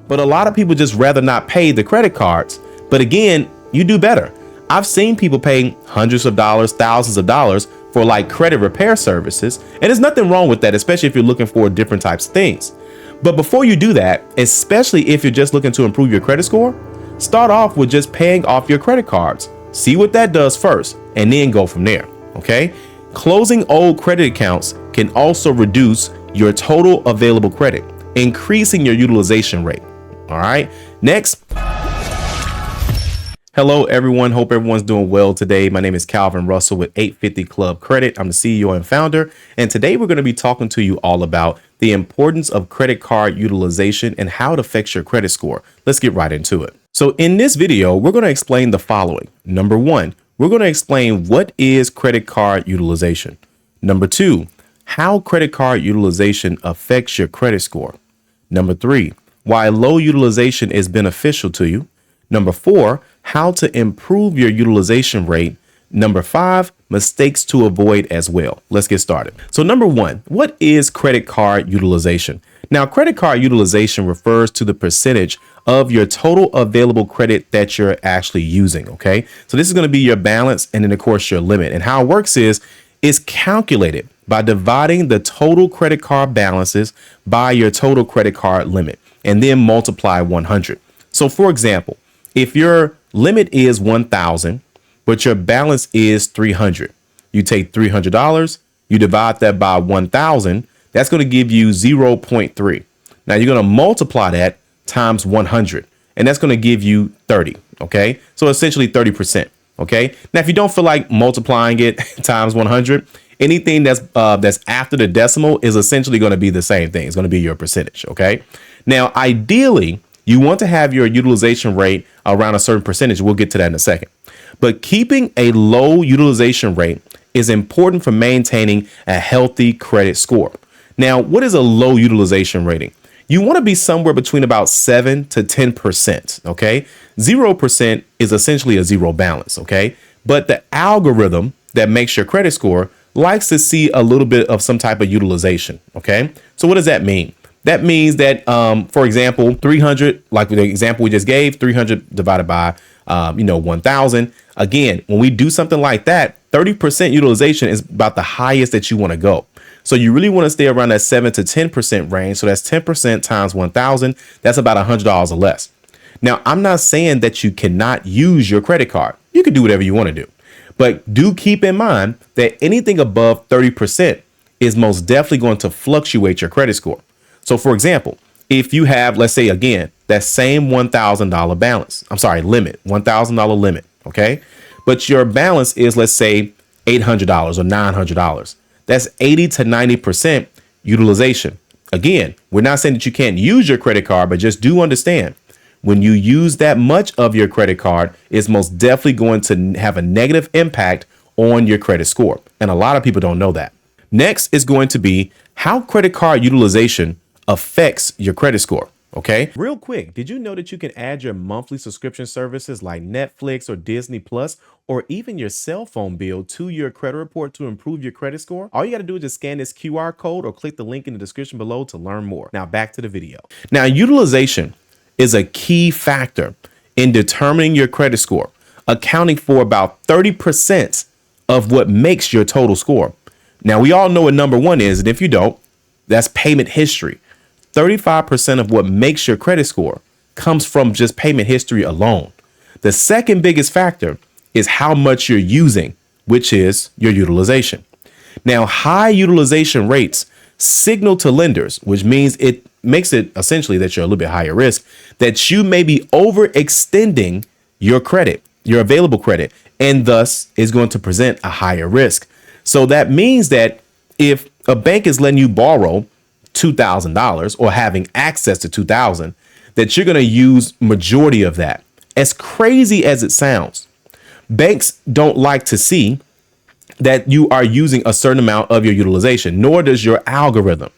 But a lot of people just rather not pay the credit cards. But again, you do better. I've seen people paying hundreds of dollars, thousands of dollars for like credit repair services. And there's nothing wrong with that, especially if you're looking for different types of things. But before you do that, especially if you're just looking to improve your credit score, start off with just paying off your credit cards. See what that does first and then go from there. Okay. Closing old credit accounts can also reduce your total available credit, increasing your utilization rate. All right. Next. Hello, everyone. Hope everyone's doing well today. My name is Calvin Russell with 850 Club Credit. I'm the CEO and founder. And today we're going to be talking to you all about the importance of credit card utilization and how it affects your credit score. Let's get right into it. So in this video, we're going to explain the following. Number one, we're going to explain what is credit card utilization. Number two, how credit card utilization affects your credit score. Number three, why low utilization is beneficial to you. Number four, how to improve your utilization rate. Number five, mistakes to avoid as well. Let's get started. So number one, what is credit card utilization? Now, credit card utilization refers to the percentage of your total available credit that you're actually using. Okay, so this is going to be your balance and then, of course, your limit. And how it works is it's calculated by dividing the total credit card balances by your total credit card limit and then multiply 100. So, for example, if your limit is $1,000, but your balance is $300, you take $300, you divide that by 1,000, that's going to give you 0.3. Now you're going to multiply that times 100, and that's going to give you 30. Okay, so essentially 30%. Okay, now if you don't feel like multiplying it times 100, anything that's after the decimal is essentially going to be the same thing. It's going to be your percentage. Okay, now ideally, you want to have your utilization rate around a certain percentage. We'll get to that in a second. But keeping a low utilization rate is important for maintaining a healthy credit score. Now, what is a low utilization rating? You want to be somewhere between about 7 to 10%. Okay. 0% is essentially a zero balance. Okay. But the algorithm that makes your credit score likes to see a little bit of some type of utilization. Okay. So what does that mean? That means that, for example, 300, like the example we just gave, 300 divided by, 1,000. Again, when we do something like that, 30% utilization is about the highest that you want to go. So you really want to stay around that 7 to 10% range. So that's 10% times 1,000. That's about $100 or less. Now, I'm not saying that you cannot use your credit card. You can do whatever you want to do. But do keep in mind that anything above 30% is most definitely going to fluctuate your credit score. So, for example, if you have, let's say, again, that same $1,000 balance, limit, $1,000 limit. OK, but your balance is, let's say, $800 or $900. That's 80 to 90% utilization. Again, we're not saying that you can't use your credit card, but just do understand when you use that much of your credit card, it's most definitely going to have a negative impact on your credit score. And a lot of people don't know that. Next is going to be how credit card utilization affects your credit score. Okay, real quick, did you know that you can add your monthly subscription services like Netflix or Disney Plus or even your cell phone bill to your credit report to improve your credit score? All you got to do is just scan this QR code or click the link in the description below to learn more. Now back to the video. Now, utilization is a key factor in determining your credit score, accounting for about 30% of what makes your total score. Now, we all know what number one is, and if you don't, that's payment history. 35% of what makes your credit score comes from just payment history alone. The second biggest factor is how much you're using, which is your utilization. Now, high utilization rates signal to lenders, which means it makes it essentially that you're a little bit higher risk, that you may be overextending your credit, your available credit, and thus is going to present a higher risk. So that means that if a bank is letting you borrow $2,000 or having access to $2,000, that you're going to use majority of that. As crazy as it sounds, banks don't like to see that you are using a certain amount of your utilization, nor does your algorithm.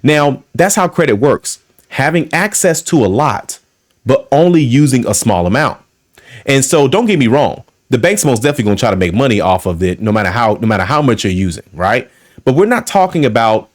Now, that's how credit works, having access to a lot, but only using a small amount. And so don't get me wrong, the bank's most definitely going to try to make money off of it, no matter how much you're using, right? But we're not talking about,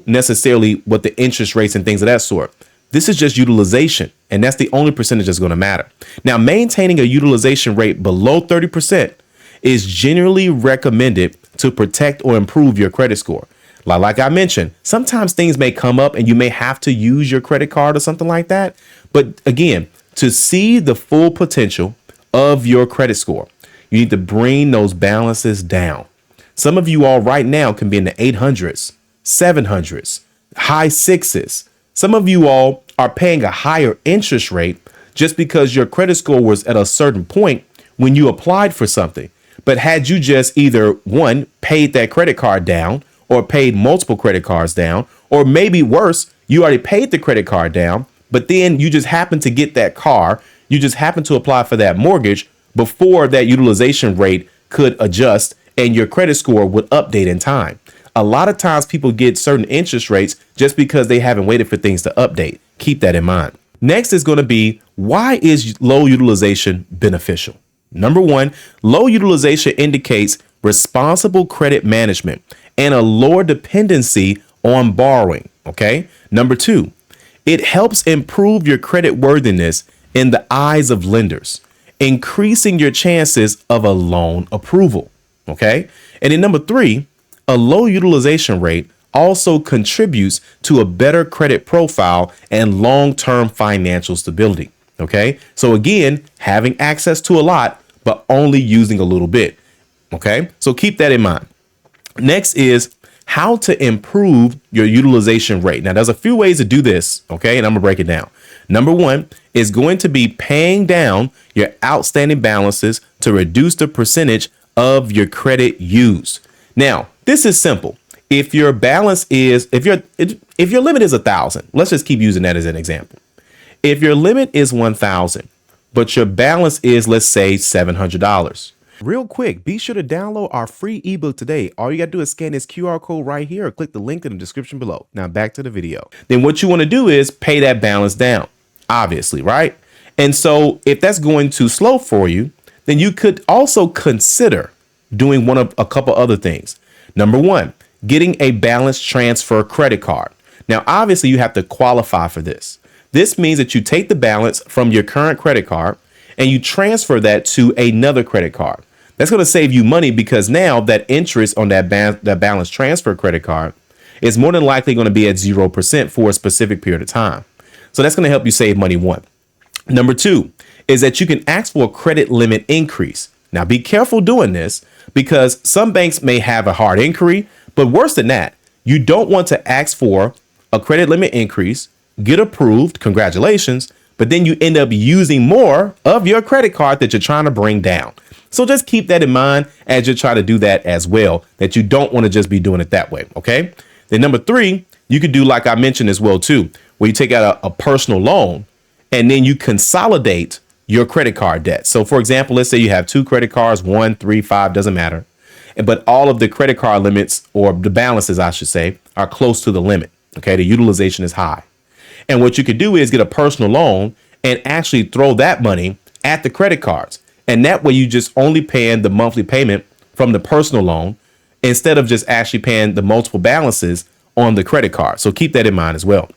necessarily what the interest rates and things of that sort. This is just utilization, and that's the only percentage that's going to matter. Now, maintaining a utilization rate below 30% is generally recommended to protect or improve your credit score. Like I mentioned, sometimes things may come up and you may have to use your credit card or something like that. But again, to see the full potential of your credit score, you need to bring those balances down. Some of you all right now can be in the 800s, 700s, high sixes. Some of you all are paying a higher interest rate just because your credit score was at a certain point when you applied for something. But had you just either one, paid that credit card down, or paid multiple credit cards down, or maybe worse, you already paid the credit card down, but then you just happen to get that car, you just happen to apply for that mortgage before that utilization rate could adjust and your credit score would update in time. A lot of times people get certain interest rates just because they haven't waited for things to update. Keep that in mind. Next is going to be, why is low utilization beneficial? Number one, low utilization indicates responsible credit management and a lower dependency on borrowing. Okay. Number two, it helps improve your credit worthiness in the eyes of lenders, increasing your chances of a loan approval. Okay. And then number three, a low utilization rate also contributes to a better credit profile and long-term financial stability. Okay. So again, having access to a lot, but only using a little bit. Okay. So keep that in mind. Next is how to improve your utilization rate. Now, there's a few ways to do this. Okay. And I'm gonna break it down. Number one is going to be paying down your outstanding balances to reduce the percentage of your credit used. Now, this is simple. If your balance is, if your limit is 1,000, let's just keep using that as an example. If your limit is 1,000, but your balance is, let's say, $700. Real quick, be sure to download our free ebook today. All you got to do is scan this QR code right here or click the link in the description below. Now back to the video. Then what you want to do is pay that balance down, obviously, right? And so if that's going too slow for you, then you could also consider doing a couple other things. Number one, getting a balance transfer credit card. Now, obviously, you have to qualify for this. This means that you take the balance from your current credit card and you transfer that to another credit card. That's going to save you money because now that interest on that balance transfer credit card is more than likely going to be at 0% for a specific period of time. So that's going to help you save money. One. Number two is that you can ask for a credit limit increase. Now, be careful doing this because some banks may have a hard inquiry, but worse than that, you don't want to ask for a credit limit increase, get approved, congratulations, but then you end up using more of your credit card that you're trying to bring down. So just keep that in mind as you try to do that as well, that you don't want to just be doing it that way. Okay. Then number three, you could do like I mentioned as well, too, where you take out a personal loan and then you consolidate your credit card debt. So, for example, let's say you have two credit cards, 1, 3, 5, doesn't matter. But all of the credit card limits, or the balances, I should say, are close to the limit. OK, the utilization is high. And what you could do is get a personal loan and actually throw that money at the credit cards. And that way you just only paying the monthly payment from the personal loan instead of just actually paying the multiple balances on the credit card. So keep that in mind as well.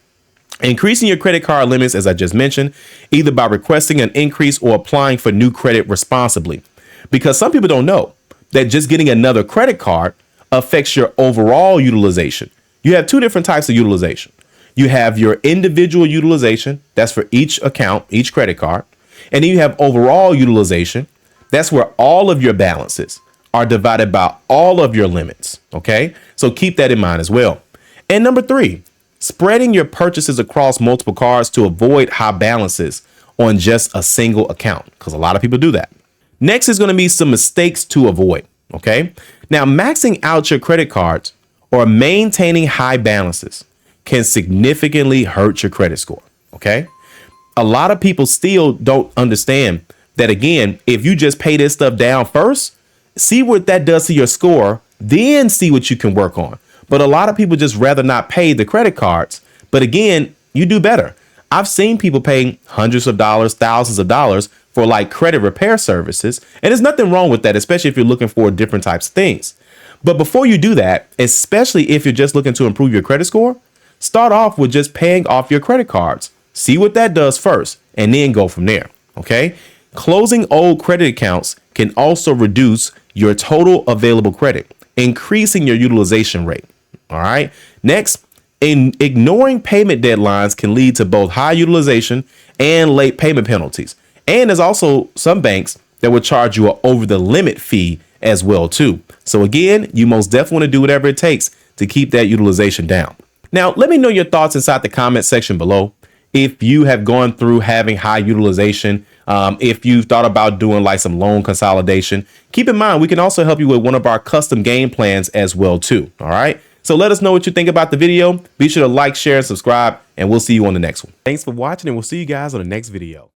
Increasing your credit card limits, as I just mentioned, either by requesting an increase or applying for new credit responsibly. Because some people don't know that just getting another credit card affects your overall utilization. You have two different types of utilization. You have your individual utilization, that's for each account, each credit card. And then you have overall utilization. That's where all of your balances are divided by all of your limits. OK, so keep that in mind as well. And number three, spreading your purchases across multiple cards to avoid high balances on just a single account, because a lot of people do that. Next is going to be some mistakes to avoid. OK, now maxing out your credit cards or maintaining high balances can significantly hurt your credit score. OK, a lot of people still don't understand that, again, if you just pay this stuff down first, see what that does to your score, then see what you can work on. But a lot of people just rather not pay the credit cards. But again, you do better. I've seen people paying hundreds of dollars, thousands of dollars for like credit repair services. And there's nothing wrong with that, especially if you're looking for different types of things. But before you do that, especially if you're just looking to improve your credit score, start off with just paying off your credit cards See what that does first and then go from there. Okay. Closing old credit accounts can also reduce your total available credit, increasing your utilization rate. All right. Next, ignoring payment deadlines can lead to both high utilization and late payment penalties. And there's also some banks that would charge you an over the limit fee as well too. So again, you most definitely want to do whatever it takes to keep that utilization down. Now, let me know your thoughts inside the comment section below. If you have gone through having high utilization, if you've thought about doing like some loan consolidation, keep in mind, we can also help you with one of our custom game plans as well too. All right. So let us know what you think about the video. Be sure to like, share, and subscribe, and we'll see you on the next one. Thanks for watching, and we'll see you guys on the next video.